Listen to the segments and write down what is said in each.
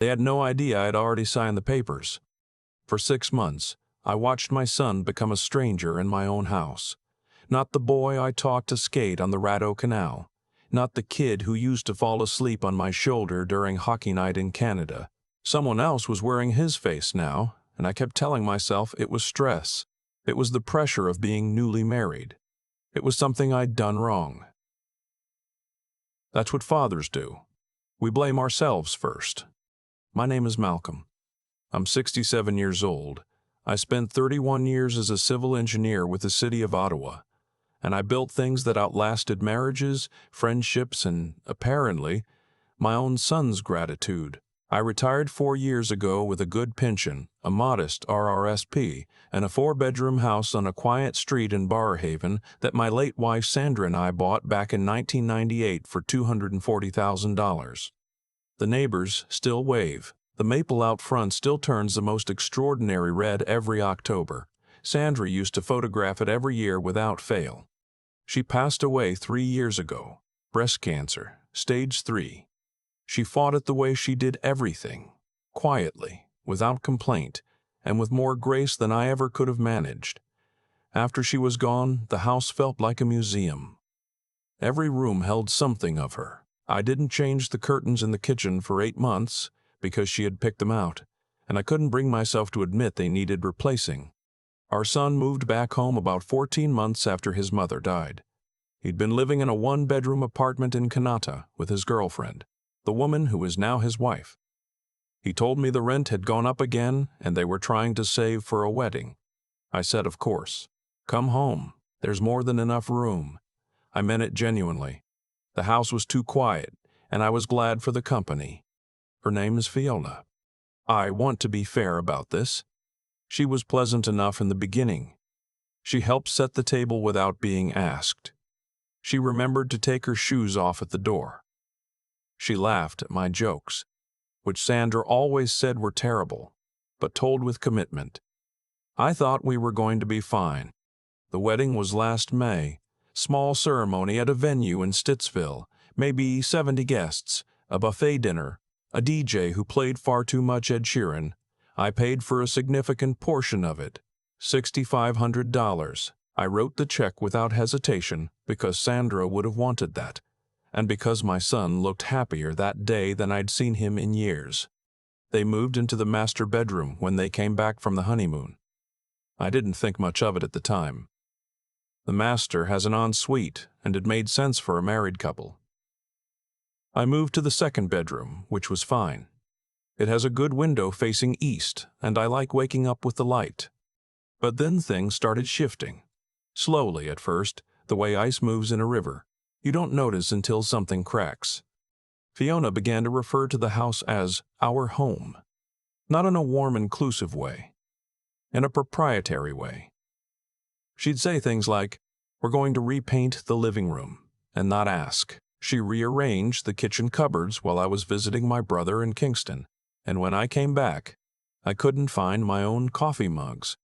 They had no idea I'd already signed the papers. For 6 months, I watched my son become a stranger in my own house. Not the boy I taught to skate on the Radeau Canal. Not the kid who used to fall asleep on my shoulder during hockey night in Canada. Someone else was wearing his face now, and I kept telling myself it was stress. It was the pressure of being newly married. It was something I'd done wrong. That's what fathers do. We blame ourselves first. My name is Malcolm. I'm 67 years old. I spent 31 years as a civil engineer with the city of Ottawa, and I built things that outlasted marriages, friendships, and, apparently, my own son's gratitude. I retired 4 years ago with a good pension, a modest RRSP, and a 4-bedroom house on a quiet street in Barrhaven that my late wife Sandra and I bought back in 1998 for $240,000. The neighbors still wave. The maple out front still turns the most extraordinary red every October. Sandra used to photograph it every year without fail. She passed away 3 years ago. Breast cancer, stage 3. She fought it the way she did everything, quietly, without complaint, and with more grace than I ever could have managed. After she was gone, the house felt like a museum. Every room held something of her. I didn't change the curtains in the kitchen for 8 months because she had picked them out, and I couldn't bring myself to admit they needed replacing. Our son moved back home about 14 months after his mother died. He'd been living in a 1-bedroom apartment in Kanata with his girlfriend, the woman who is now his wife. He told me the rent had gone up again and they were trying to save for a wedding. I said, of course. Come home. There's more than enough room. I meant it genuinely. The house was too quiet, and I was glad for the company. Her name is Fiona. I want to be fair about this. She was pleasant enough in the beginning. She helped set the table without being asked. She remembered to take her shoes off at the door. She laughed at my jokes, which Sandra always said were terrible, but told with commitment. I thought we were going to be fine. The wedding was last May. Small ceremony at a venue in Stittsville, maybe 70 guests, a buffet dinner, a DJ who played far too much Ed Sheeran. I paid for a significant portion of it, $6,500. I wrote the check without hesitation because Sandra would have wanted that, and because my son looked happier that day than I'd seen him in years. They moved into the master bedroom when they came back from the honeymoon. I didn't think much of it at the time. The master has an ensuite, and it made sense for a married couple. I moved to the 2nd bedroom, which was fine. It has a good window facing east, and I like waking up with the light. But then things started shifting. Slowly at first, the way ice moves in a river. You don't notice until something cracks. Fiona began to refer to the house as our home. Not in a warm, inclusive way. In a proprietary way. She'd say things like, "We're going to repaint the living room," and not ask. She rearranged the kitchen cupboards while I was visiting my brother in Kingston, and when I came back, I couldn't find my own coffee mugs.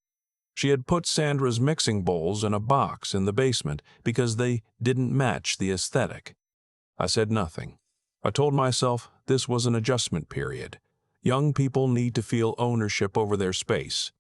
She had put Sandra's mixing bowls in a box in the basement because they didn't match the aesthetic. I said nothing. I told myself this was an adjustment period. Young people need to feel ownership over their space.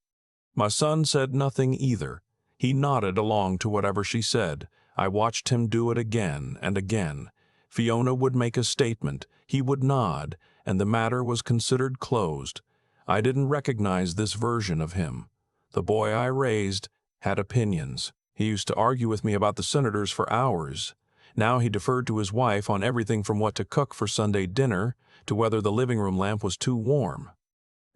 My son said nothing either. He nodded along to whatever she said. I watched him do it again and again. Fiona would make a statement, he would nod, and the matter was considered closed. I didn't recognize this version of him. The boy I raised had opinions. He used to argue with me about the senators for hours. Now he deferred to his wife on everything from what to cook for Sunday dinner to whether the living room lamp was too warm.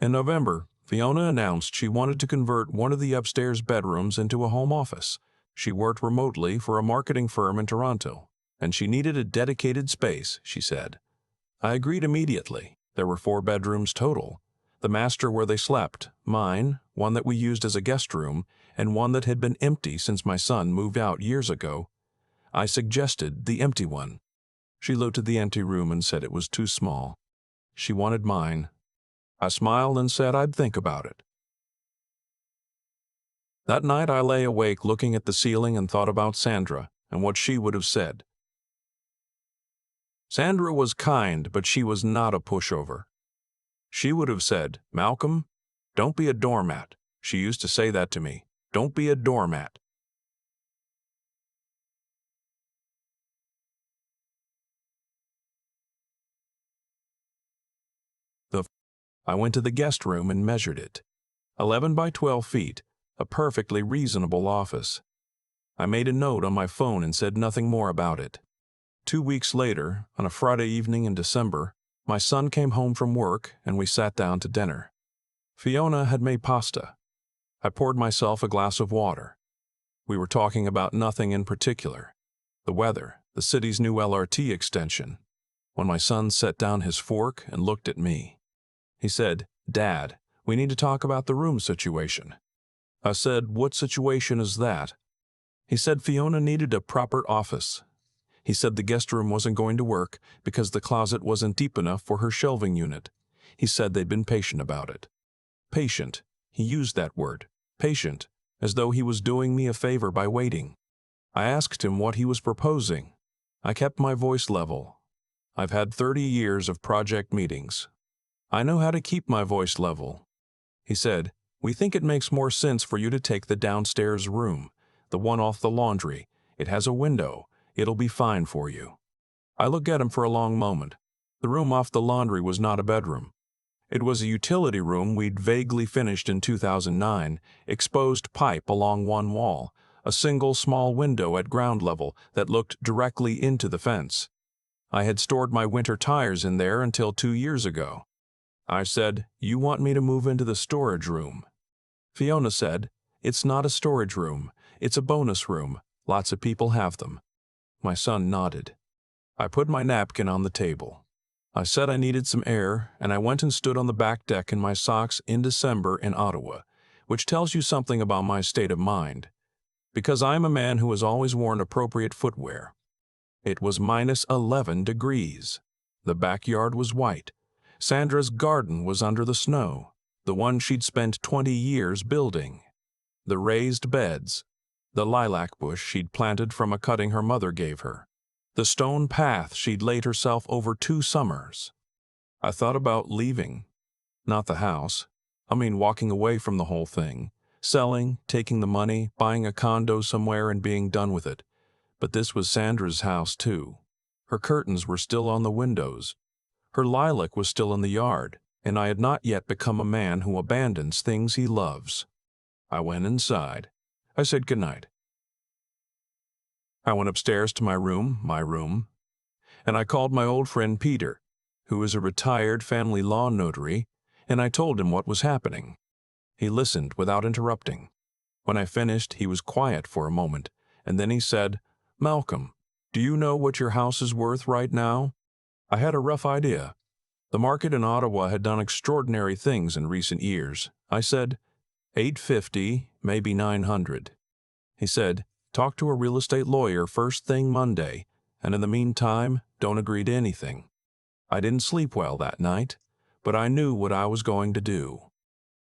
In November, Fiona announced she wanted to convert one of the upstairs bedrooms into a home office. She worked remotely for a marketing firm in Toronto, and she needed a dedicated space, she said. I agreed immediately. There were 4 bedrooms total. The master where they slept, mine, one that we used as a guest room, and one that had been empty since my son moved out years ago. I suggested the empty one. She looked at the empty room and said it was too small. She wanted mine. I smiled and said I'd think about it. That night I lay awake looking at the ceiling and thought about Sandra and what she would have said. Sandra was kind, but she was not a pushover. She would have said, "Malcolm, don't be a doormat." She used to say that to me. Don't be a doormat. I went to the guest room and measured it. 11 by 12 feet, a perfectly reasonable office. I made a note on my phone and said nothing more about it. 2 weeks later, on a Friday evening in December, my son came home from work and we sat down to dinner. Fiona had made pasta. I poured myself a glass of water. We were talking about nothing in particular. The weather, the city's new LRT extension. When my son set down his fork and looked at me, he said, "Dad, we need to talk about the room situation." I said, "What situation is that?" He said Fiona needed a proper office. He said the guest room wasn't going to work because the closet wasn't deep enough for her shelving unit. He said they'd been patient about it. Patient. He used that word, patient, as though he was doing me a favor by waiting. I asked him what he was proposing. I kept my voice level. I've had 30 years of project meetings. I know how to keep my voice level. He said, "We think it makes more sense for you to take the downstairs room, the one off the laundry. It has a window. It'll be fine for you." I looked at him for a long moment. The room off the laundry was not a bedroom. It was a utility room we'd vaguely finished in 2009, exposed pipe along one wall, a single small window at ground level that looked directly into the fence. I had stored my winter tires in there until 2 years ago. I said, "You want me to move into the storage room?" Fiona said, "It's not a storage room. It's a bonus room. Lots of people have them." My son nodded. I put my napkin on the table. I said I needed some air, and I went and stood on the back deck in my socks in December in Ottawa, which tells you something about my state of mind. Because I am a man who has always worn appropriate footwear. It was -11 degrees. The backyard was white. Sandra's garden was under the snow, the one she'd spent 20 years building. The raised beds, the lilac bush she'd planted from a cutting her mother gave her, the stone path she'd laid herself over 2 summers. I thought about leaving. Not the house. I mean walking away from the whole thing, selling, taking the money, buying a condo somewhere and being done with it. But this was Sandra's house too. Her curtains were still on the windows. Her lilac was still in the yard, and I had not yet become a man who abandons things he loves. I went inside. I said goodnight. I went upstairs to my room, and I called my old friend Peter, who is a retired family law notary, and I told him what was happening. He listened without interrupting. When I finished, he was quiet for a moment, and then he said, "Malcolm, do you know what your house is worth right now?" I had a rough idea. The market in Ottawa had done extraordinary things in recent years. I said, 850, maybe 900. He said, "Talk to a real estate lawyer first thing Monday, and in the meantime, don't agree to anything." I didn't sleep well that night, but I knew what I was going to do.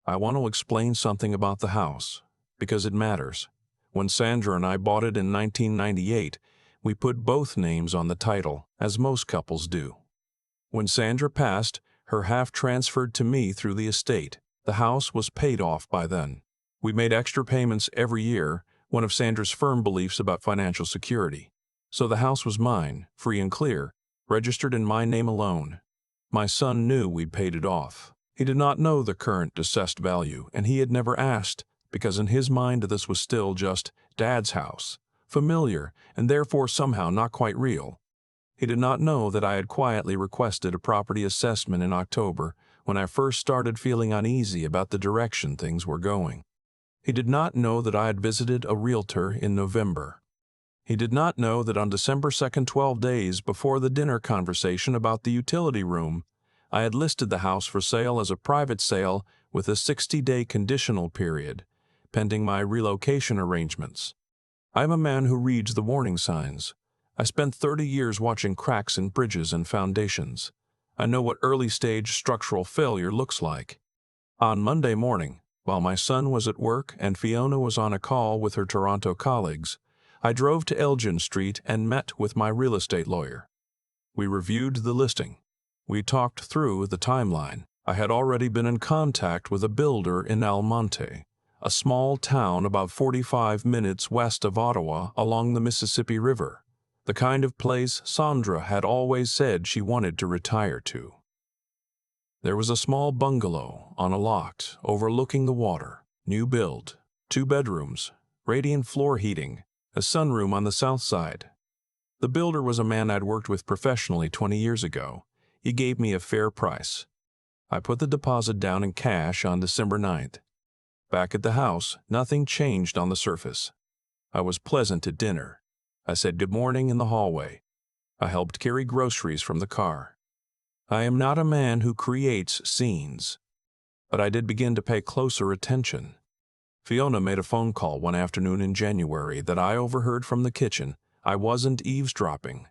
I want to explain something about the house, because it matters. When Sandra and I bought it in 1998, we put both names on the title, as most couples do. When Sandra passed, her half transferred to me through the estate. The house was paid off by then. We made extra payments every year, one of Sandra's firm beliefs about financial security. So the house was mine, free and clear, registered in my name alone. My son knew we'd paid it off. He did not know the current assessed value, and he had never asked, because in his mind this was still just Dad's house, familiar, and therefore somehow not quite real. He did not know that I had quietly requested a property assessment in October when I first started feeling uneasy about the direction things were going. He did not know that I had visited a realtor in November. He did not know that on December 2nd, 12 days before the dinner conversation about the utility room, I had listed the house for sale as a private sale with a 60-day conditional period, pending my relocation arrangements. I am a man who reads the warning signs. I spent 30 years watching cracks in bridges and foundations. I know what early-stage structural failure looks like. On Monday morning, while my son was at work and Fiona was on a call with her Toronto colleagues, I drove to Elgin Street and met with my real estate lawyer. We reviewed the listing. We talked through the timeline. I had already been in contact with a builder in Almonte, a small town about 45 minutes west of Ottawa along the Mississippi River, the kind of place Sandra had always said she wanted to retire to. There was a small bungalow on a lot overlooking the water, new build, 2 bedrooms, radiant floor heating, a sunroom on the south side. The builder was a man I'd worked with professionally 20 years ago. He gave me a fair price. I put the deposit down in cash on December 9th. Back at the house, nothing changed on the surface. I was pleasant at dinner. I said good morning in the hallway. I helped carry groceries from the car. I am not a man who creates scenes, but I did begin to pay closer attention. Fiona made a phone call one afternoon in January that I overheard from the kitchen. I wasn't eavesdropping.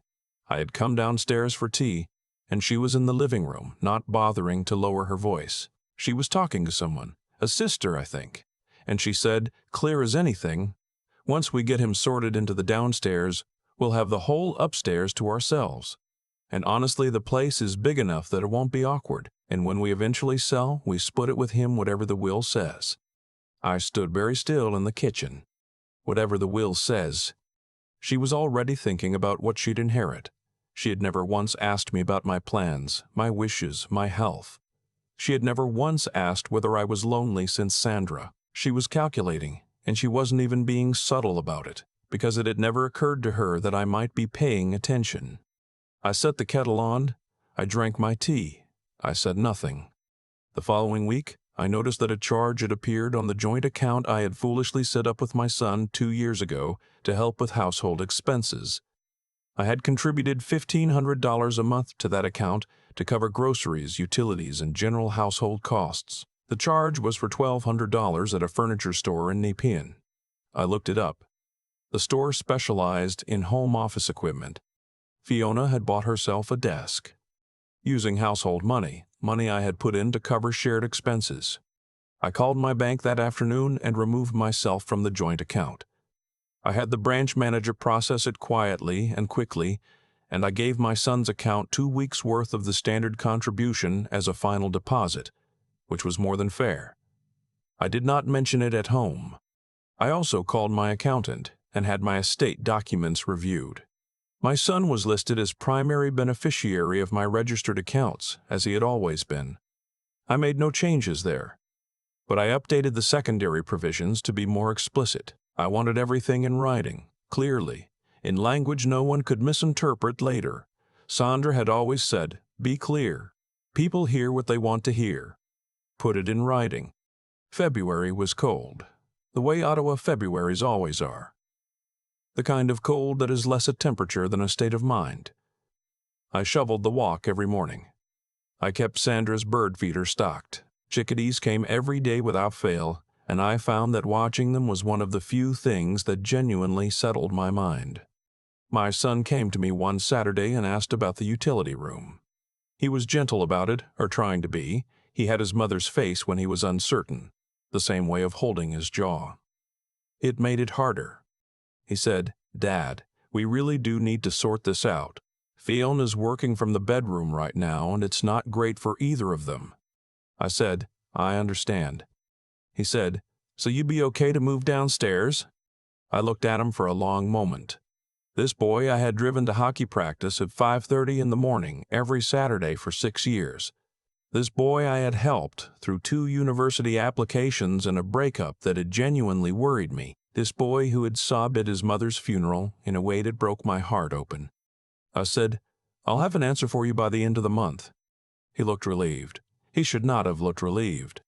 I had come downstairs for tea, and she was in the living room, not bothering to lower her voice. She was talking to someone, a sister, I think, and she said, clear as anything, once we get him sorted into the downstairs, we'll have the whole upstairs to ourselves. And honestly, the place is big enough that it won't be awkward, and when we eventually sell, we split it with him whatever the will says. I stood very still in the kitchen. Whatever the will says. She was already thinking about what she'd inherit. She had never once asked me about my plans, my wishes, my health. She had never once asked whether I was lonely since Sandra. She was calculating, and she wasn't even being subtle about it, because it had never occurred to her that I might be paying attention. I set the kettle on. I drank my tea. I said nothing. The following week, I noticed that a charge had appeared on the joint account I had foolishly set up with my son 2 years ago to help with household expenses. I had contributed $1,500 a month to that account to cover groceries, utilities, and general household costs. The charge was for $1,200 at a furniture store in Nepean. I looked it up. The store specialized in home office equipment. Fiona had bought herself a desk. Using household money I had put in to cover shared expenses. I called my bank that afternoon and removed myself from the joint account. I had the branch manager process it quietly and quickly, and I gave my son's account 2 weeks' worth of the standard contribution as a final deposit, which was more than fair. I did not mention it at home. I also called my accountant and had my estate documents reviewed. My son was listed as primary beneficiary of my registered accounts, as he had always been. I made no changes there, but I updated the secondary provisions to be more explicit. I wanted everything in writing, clearly, in language no one could misinterpret later. Sandra had always said, be clear. People hear what they want to hear. Put it in writing. February was cold, the way Ottawa Februaries always are. The kind of cold that is less a temperature than a state of mind. I shoveled the walk every morning. I kept Sandra's bird feeder stocked. Chickadees came every day without fail, and I found that watching them was one of the few things that genuinely settled my mind. My son came to me one Saturday and asked about the utility room. He was gentle about it, or trying to be. He had his mother's face when he was uncertain, the same way of holding his jaw. It made it harder. He said, Dad, we really do need to sort this out. Fiona's working from the bedroom right now, and it's not great for either of them. I said, I understand. He said, so you'd be okay to move downstairs? I looked at him for a long moment. This boy I had driven to hockey practice at 5:30 in the morning every Saturday for 6 years. This boy I had helped through 2 university applications and a breakup that had genuinely worried me. This boy who had sobbed at his mother's funeral in a way that broke my heart open. I said, I'll have an answer for you by the end of the month. He looked relieved. He should not have looked relieved.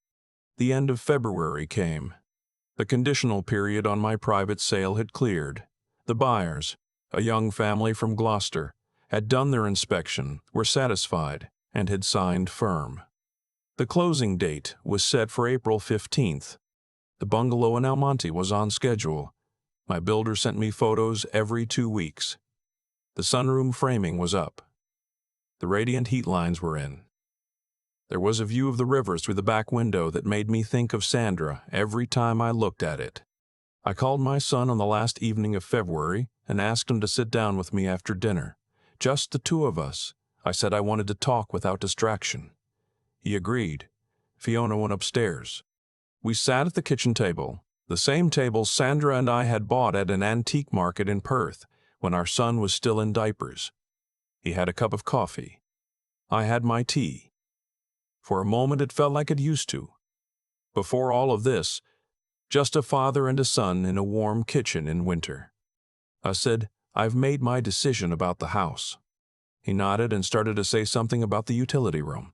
The end of February came. The conditional period on my private sale had cleared. The buyers, a young family from Gloucester, had done their inspection, were satisfied, and had signed firm. The closing date was set for April 15th. The bungalow in Almonte was on schedule. My builder sent me photos every 2 weeks. The sunroom framing was up. The radiant heat lines were in. There was a view of the rivers through the back window that made me think of Sandra every time I looked at it. I called my son on the last evening of February and asked him to sit down with me after dinner. Just the 2 of us. I said I wanted to talk without distraction. He agreed. Fiona went upstairs. We sat at the kitchen table, the same table Sandra and I had bought at an antique market in Perth when our son was still in diapers. He had a cup of coffee. I had my tea. For a moment it felt like it used to. Before all of this, just a father and a son in a warm kitchen in winter. I said, "I've made my decision about the house." He nodded and started to say something about the utility room.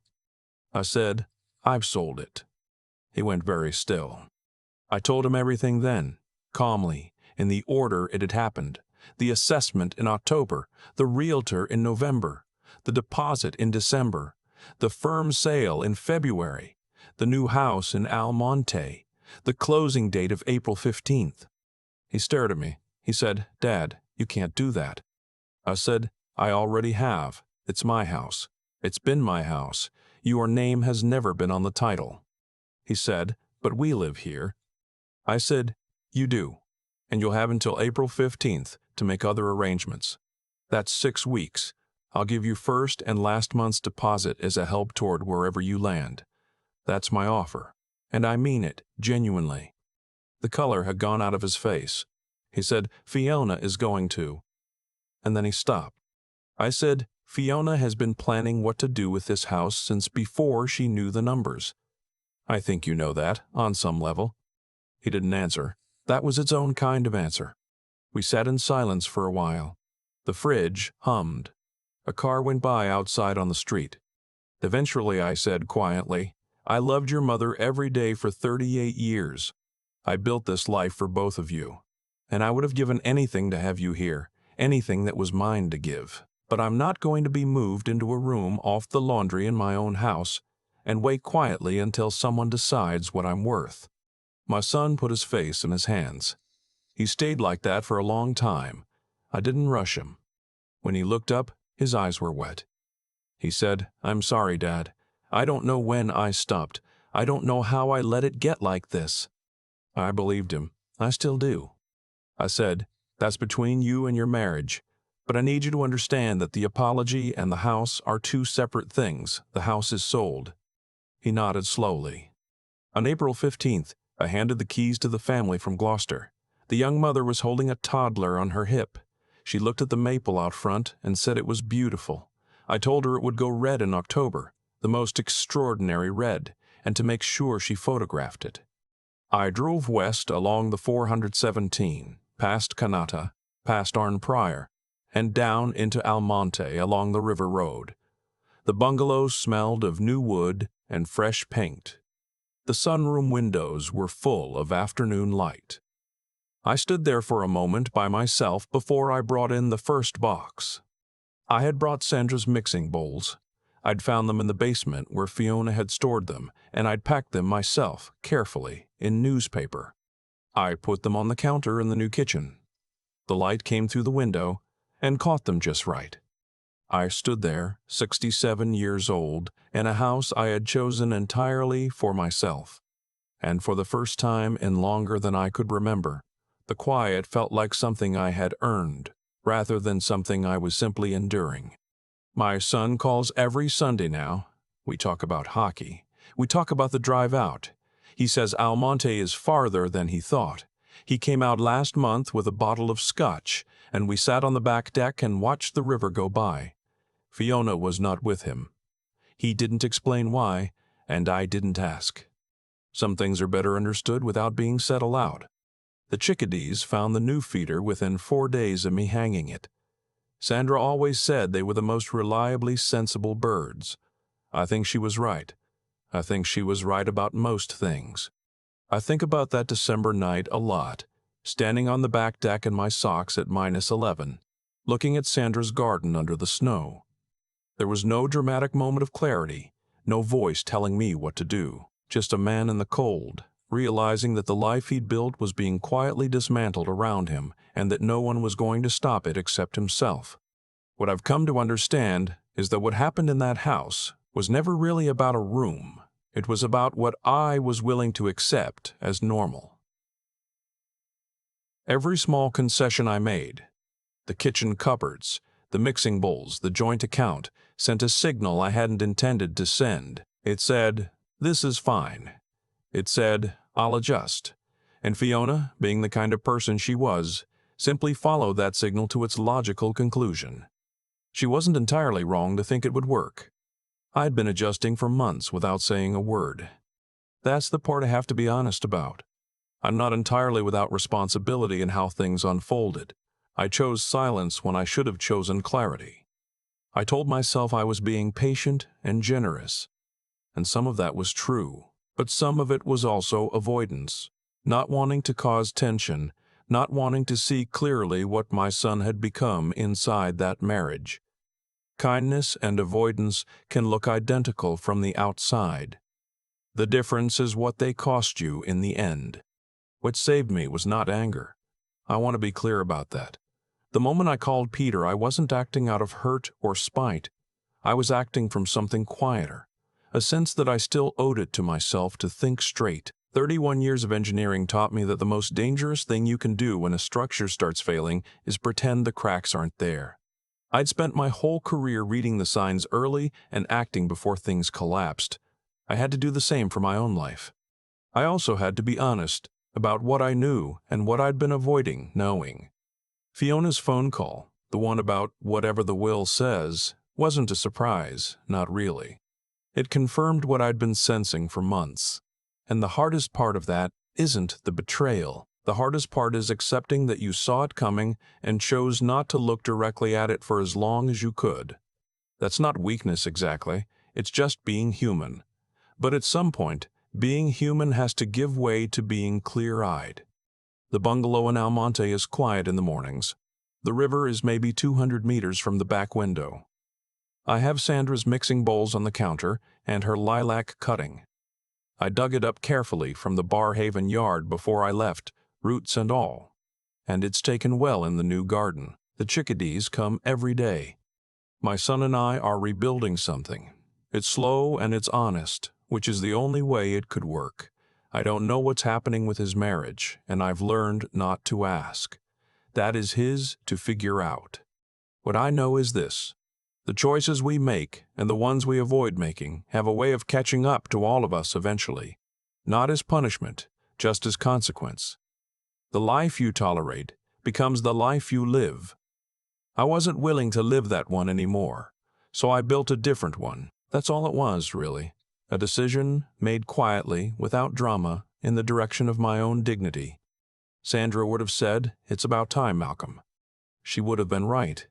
I said, "I've sold it." He went very still. I told him everything then, calmly, in the order it had happened. The assessment in October, the realtor in November, the deposit in December, the firm sale in February, the new house in Almonte, the closing date of April 15th. He stared at me. He said, "Dad, you can't do that." I said, "I already have. It's my house. It's been my house. Your name has never been on the title." He said, "But we live here." I said, "You do, and you'll have until April 15th to make other arrangements. That's 6 weeks. I'll give you first and last month's deposit as a help toward wherever you land. That's my offer, and I mean it, genuinely." The color had gone out of his face. He said, "Fiona is going to," and then he stopped. I said, "Fiona has been planning what to do with this house since before she knew the numbers. I think you know that, on some level." He didn't answer. That was its own kind of answer. We sat in silence for a while. The fridge hummed. A car went by outside on the street. Eventually I said quietly, "I loved your mother every day for 38 years. I built this life for both of you, and I would have given anything to have you here, anything that was mine to give. But I'm not going to be moved into a room off the laundry in my own house and wait quietly until someone decides what I'm worth." My son put his face in his hands. He stayed like that for a long time. I didn't rush him. When he looked up, his eyes were wet. He said, "I'm sorry, Dad. I don't know when I stopped. I don't know how I let it get like this." I believed him. I still do. I said, "That's between you and your marriage. But I need you to understand that the apology and the house are two separate things. The house is sold." He nodded slowly. On April 15th, I handed the keys to the family from Gloucester. The young mother was holding a toddler on her hip. She looked at the maple out front and said it was beautiful. I told her it would go red in October, the most extraordinary red, and to make sure she photographed it. I drove west along the 417, past Kanata, past Arnprior, and down into Almonte along the river road. The bungalows smelled of new wood and fresh paint. The sunroom windows were full of afternoon light. I stood there for a moment by myself before I brought in the first box. I had brought Sandra's mixing bowls. I'd found them in the basement where Fiona had stored them, and I'd packed them myself, carefully, in newspaper. I put them on the counter in the new kitchen. The light came through the window and caught them just right. I stood there, 67 years old, in a house I had chosen entirely for myself. And for the first time in longer than I could remember, the quiet felt like something I had earned, rather than something I was simply enduring. My son calls every Sunday now. We talk about hockey. We talk about the drive out. He says Almonte is farther than he thought. He came out last month with a bottle of scotch, and we sat on the back deck and watched the river go by. Fiona was not with him. He didn't explain why, and I didn't ask. Some things are better understood without being said aloud. The chickadees found the new feeder within 4 days of me hanging it. Sandra always said they were the most reliably sensible birds. I think she was right. I think she was right about most things. I think about that December night a lot, standing on the back deck in my socks at -11, looking at Sandra's garden under the snow. There was no dramatic moment of clarity, no voice telling me what to do, just a man in the cold, realizing that the life he'd built was being quietly dismantled around him and that no one was going to stop it except himself. What I've come to understand is that what happened in that house was never really about a room. It was about what I was willing to accept as normal. Every small concession I made, the kitchen cupboards, the mixing bowls, the joint account, sent a signal I hadn't intended to send, It said, "This is fine." It said, "I'll adjust." And Fiona, being the kind of person she was, simply followed that signal to its logical conclusion. She wasn't entirely wrong to think it would work. I'd been adjusting for months without saying a word. That's the part I have to be honest about. I'm not entirely without responsibility in how things unfolded. I chose silence when I should have chosen clarity. I told myself I was being patient and generous, and some of that was true, but some of it was also avoidance, not wanting to cause tension, not wanting to see clearly what my son had become inside that marriage. Kindness and avoidance can look identical from the outside. The difference is what they cost you in the end. What saved me was not anger. I want to be clear about that. The moment I called Peter, I wasn't acting out of hurt or spite. I was acting from something quieter, a sense that I still owed it to myself to think straight. 31 years of engineering taught me that the most dangerous thing you can do when a structure starts failing is pretend the cracks aren't there. I'd spent my whole career reading the signs early and acting before things collapsed. I had to do the same for my own life. I also had to be honest about what I knew and what I'd been avoiding knowing. Fiona's phone call, the one about whatever the will says, wasn't a surprise, not really. It confirmed what I'd been sensing for months. And the hardest part of that isn't the betrayal. The hardest part is accepting that you saw it coming and chose not to look directly at it for as long as you could. That's not weakness exactly, it's just being human. But at some point, being human has to give way to being clear-eyed. The bungalow in Almonte is quiet in the mornings. The river is maybe 200 meters from the back window. I have Sandra's mixing bowls on the counter and her lilac cutting. I dug it up carefully from the Barhaven yard before I left, roots and all. And it's taken well in the new garden. The chickadees come every day. My son and I are rebuilding something. It's slow and it's honest, which is the only way it could work. I don't know what's happening with his marriage, and I've learned not to ask. That is his to figure out. What I know is this: the choices we make and the ones we avoid making have a way of catching up to all of us eventually. Not as punishment, just as consequence. The life you tolerate becomes the life you live. I wasn't willing to live that one anymore, so I built a different one. That's all it was, really. A decision made quietly, without drama, in the direction of my own dignity. Sandra would have said, "It's about time, Malcolm." She would have been right.